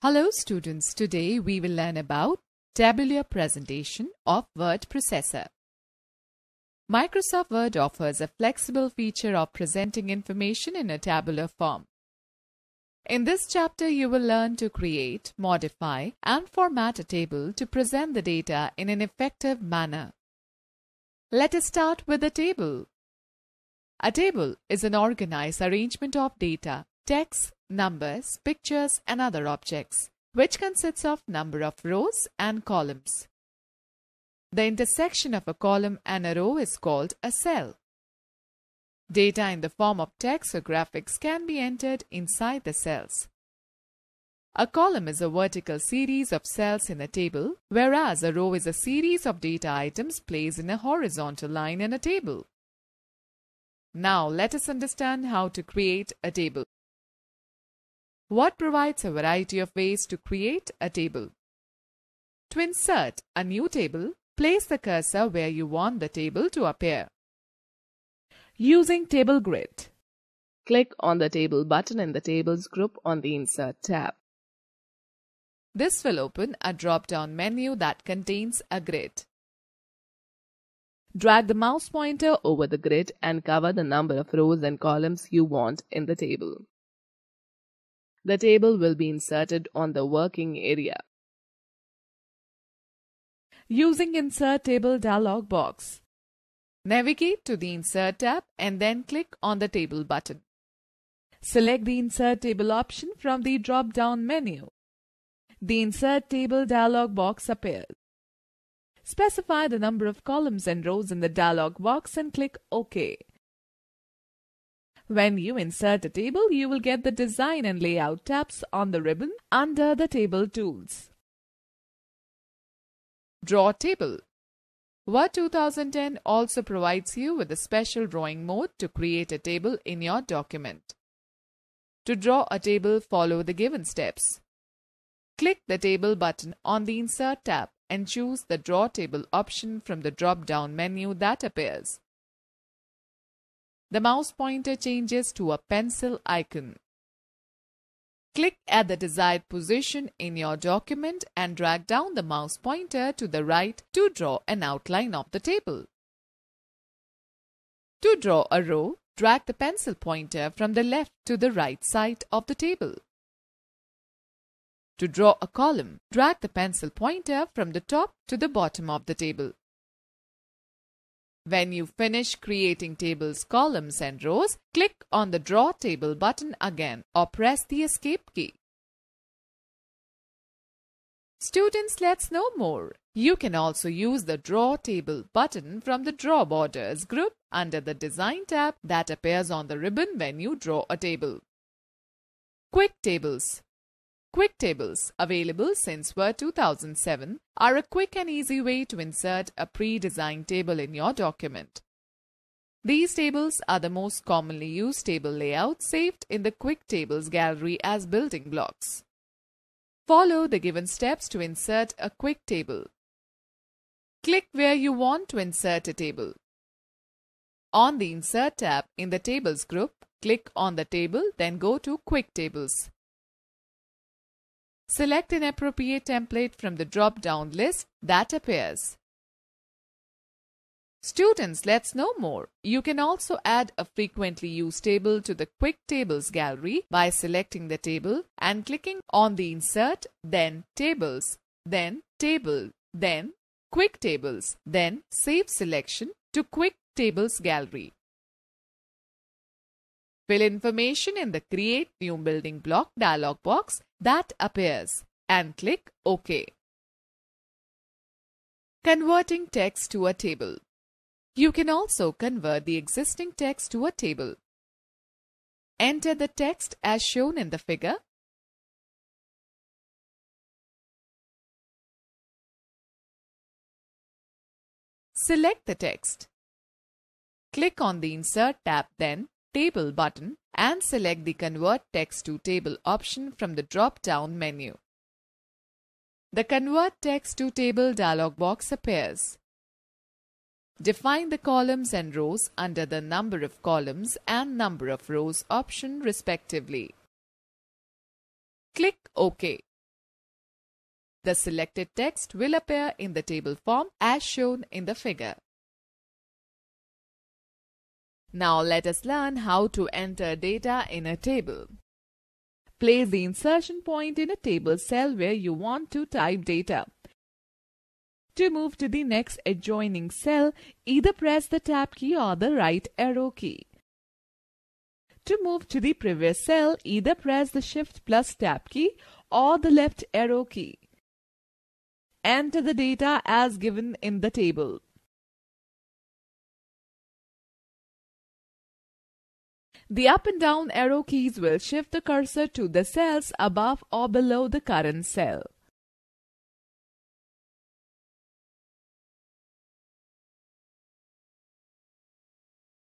Hello students, today we will learn about tabular presentation of word processor. Microsoft Word offers a flexible feature of presenting information in a tabular form. In this chapter, you will learn to create, modify, and format a table to present the data in an effective manner. Let us start with a table. A table is an organized arrangement of data, text, numbers, pictures, and other objects, which consists of number of rows and columns. The intersection of a column and a row is called a cell. Data in the form of text or graphics can be entered inside the cells. A column is a vertical series of cells in a table, whereas a row is a series of data items placed in a horizontal line in a table. Now let us understand how to create a table. Word provides a variety of ways to create a table. To insert a new table, place the cursor where you want the table to appear. Using Table Grid, click on the Table button in the Tables group on the Insert tab. This will open a drop-down menu that contains a grid. Drag the mouse pointer over the grid and cover the number of rows and columns you want in the table. The table will be inserted on the working area. Using Insert Table dialog box, navigate to the Insert tab and then click on the Table button. Select the Insert Table option from the drop-down menu. The Insert Table dialog box appears. Specify the number of columns and rows in the dialog box and click OK. When you insert a table, you will get the Design and Layout tabs on the ribbon under the Table Tools. Draw Table. Word 2010 also provides you with a special drawing mode to create a table in your document. To draw a table, follow the given steps. Click the Table button on the Insert tab and choose the Draw Table option from the drop-down menu that appears. The mouse pointer changes to a pencil icon. Click at the desired position in your document and drag down the mouse pointer to the right to draw an outline of the table. To draw a row, drag the pencil pointer from the left to the right side of the table. To draw a column, drag the pencil pointer from the top to the bottom of the table. When you finish creating tables, columns, and rows, click on the Draw Table button again or press the Escape key. Students, let's know more. You can also use the Draw Table button from the Draw Borders group under the Design tab that appears on the ribbon when you draw a table. Quick Tables. Quick tables, available since Word 2007, are a quick and easy way to insert a pre-designed table in your document. These tables are the most commonly used table layouts saved in the Quick Tables gallery as building blocks. Follow the given steps to insert a quick table. Click where you want to insert a table. On the Insert tab in the Tables group, click on the table, then go to Quick Tables. Select an appropriate template from the drop-down list that appears. Students, let's know more. You can also add a frequently used table to the Quick Tables gallery by selecting the table and clicking on the Insert, then Tables, then Table, then Quick Tables, then Save Selection to Quick Tables gallery. Fill information in the Create New Building Block dialog box that appears and click OK. Converting text to a table. You can also convert the existing text to a table. Enter the text as shown in the figure. Select the text. Click on the Insert tab, then Table button and select the Convert Text to Table option from the drop-down menu. The Convert Text to Table dialog box appears. Define the columns and rows under the Number of Columns and Number of Rows option respectively. Click OK. The selected text will appear in the table form as shown in the figure. Now let us learn how to enter data in a table. Place the insertion point in a table cell where you want to type data. To move to the next adjoining cell, either press the Tab key or the right arrow key. To move to the previous cell, either press the Shift plus Tab key or the left arrow key. Enter the data as given in the table. The up and down arrow keys will shift the cursor to the cells above or below the current cell.